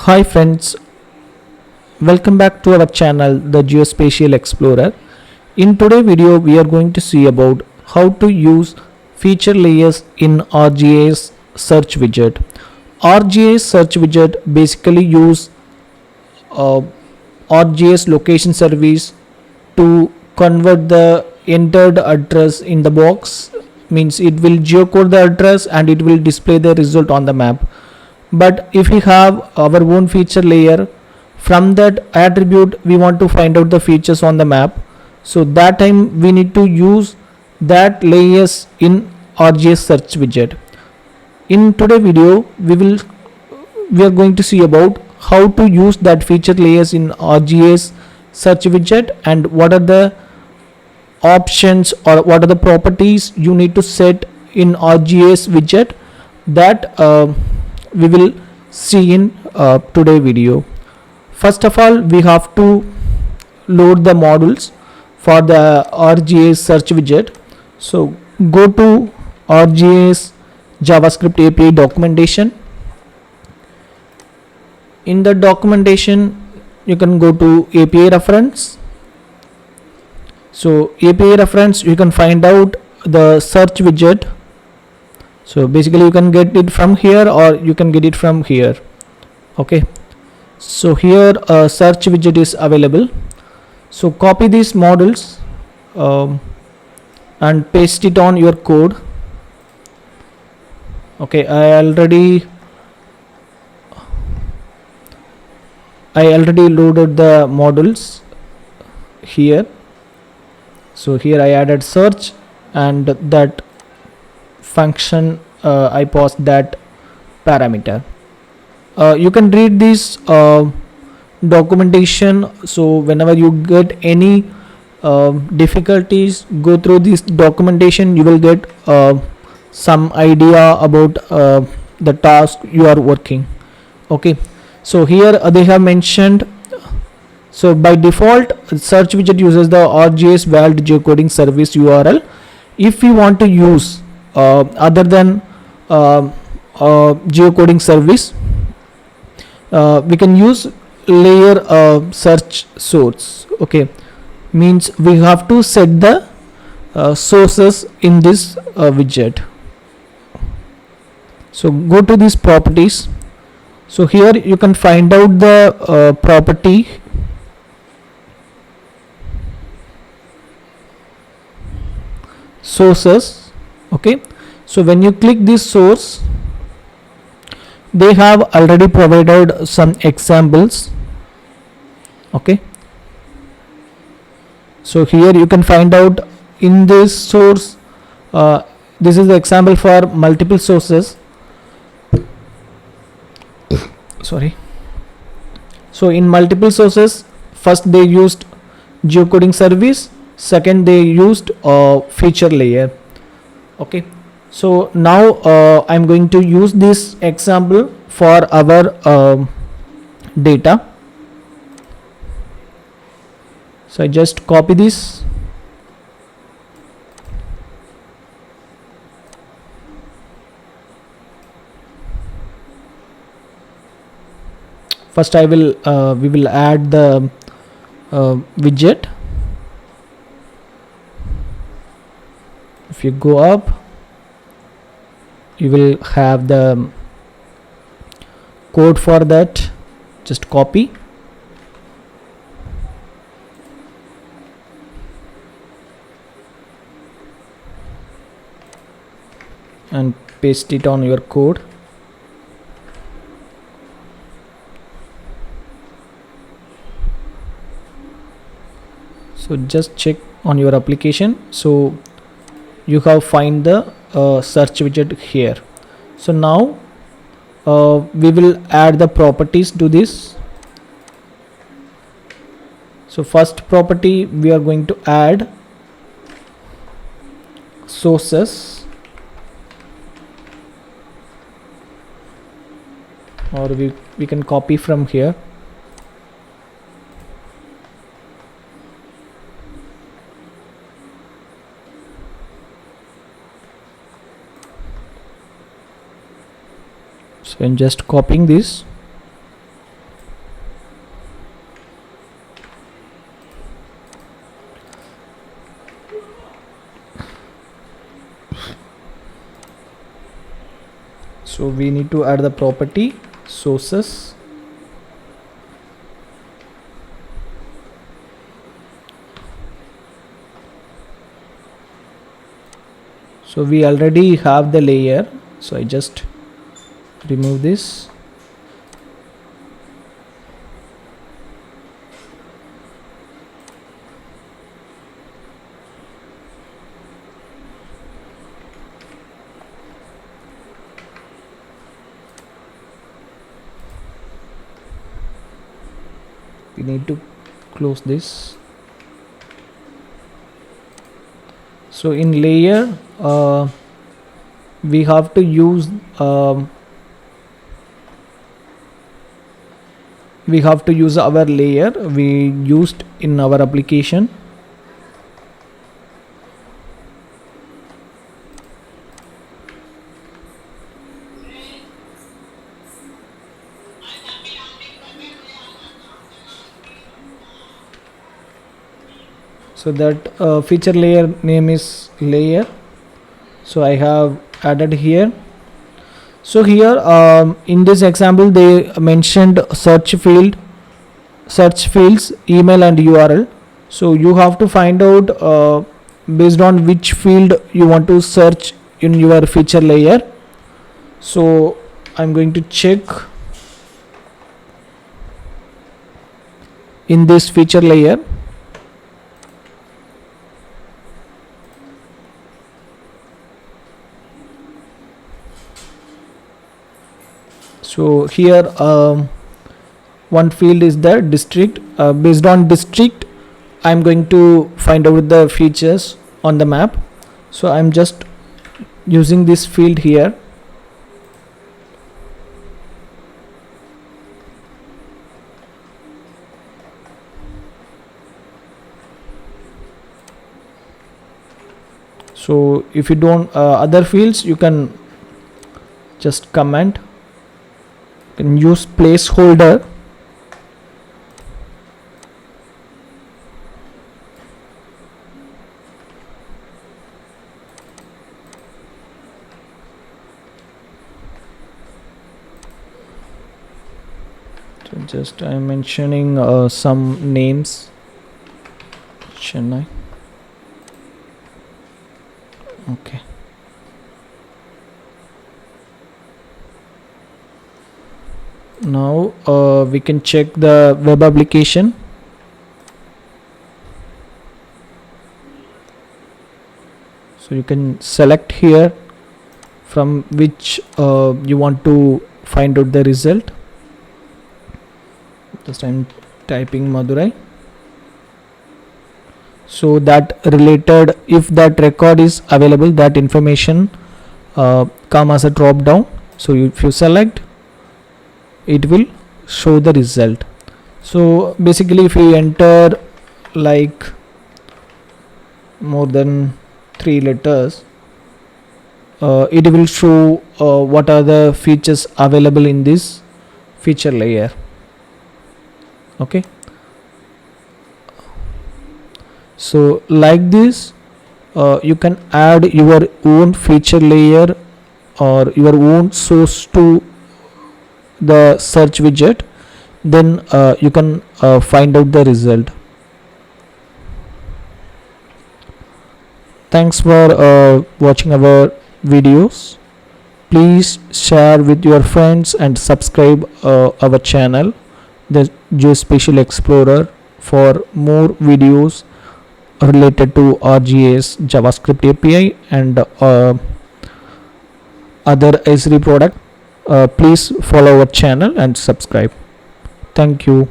Hi friends, welcome back to our channel the Geospatial Explorer. In today's video we are going to see about how to use feature layers in ArcGIS search widget. ArcGIS search widget basically use uh, ArcGIS location service to convert the entered address in the box, means it will geocode the address and it will display the result on the map. But if we have our own feature layer, from that attribute we want to find out the features on the map, so that time we need to use that layers in ArcGIS search widget. In today's video we are going to see about how to use that feature layers in ArcGIS search widget and what are the options or what are the properties you need to set in ArcGIS widget that we will see in today's video. First of all, we have to load the modules for the ArcGIS search widget. So go to ArcGIS JavaScript API documentation. In the documentation you can go to API reference. So API reference you can find out the search widget. So basically you can get it from here or you can get it from here. Okay, so here a search widget is available. So copy these models and paste it on your code. Okay, I already loaded the models here. So here I added search and that function I passed that parameter. You can read this documentation, so whenever you get any difficulties, go through this documentation, you will get some idea about the task you are working. Okay, so here they have mentioned, so by default search widget uses the ArcGIS valid geocoding service URL. If we want to use other than geocoding service, we can use layer search source. Okay, means we have to set the sources in this widget. So go to these properties. So here you can find out the property sources. Okay, so when you click this source, they have already provided some examples. Okay, so here you can find out in this source, this is the example for multiple sources. Sorry. So in multiple sources, first they used geocoding service, second they used feature layer. Okay, so now I'm going to use this example for our data. So I just copy this. First we will add the widget. If you go up, you will have the code for that. Just copy and paste it on your code. So just check on your application. So you have find the search widget here. So now we will add the properties to this. So first property we are going to add sources, or we can copy from here. So I'm just copying this. So we need to add the property sources. So we already have the layer, so I just remove this. We need to close this. So in layer we have to use our layer we used in our application. So that feature layer name is layer, so I have added here. So here in this example they mentioned search fields, email and URL. So you have to find out based on which field you want to search in your feature layer. So I'm going to check in this feature layer. So here one field is the district. Based on district I'm going to find out the features on the map. So I'm just using this field here. So if you don't other fields you can just comment. You can use placeholder. So just I'm mentioning some names. Chennai. Okay. Now we can check the web application. So you can select here from which you want to find out the result. Just I'm typing Madurai. So that related, if that record is available, that information come as a drop down. So if you select, it will show the result. So basically if you enter like more than 3 letters, it will show what are the features available in this feature layer. Okay, so like this you can add your own feature layer or your own source to the search widget, then you can find out the result. Thanks for watching our videos. Please share with your friends and subscribe our channel, the Geospatial Explorer, for more videos related to ArcGIS JavaScript API and other Esri product. Please follow our channel and subscribe. Thank you.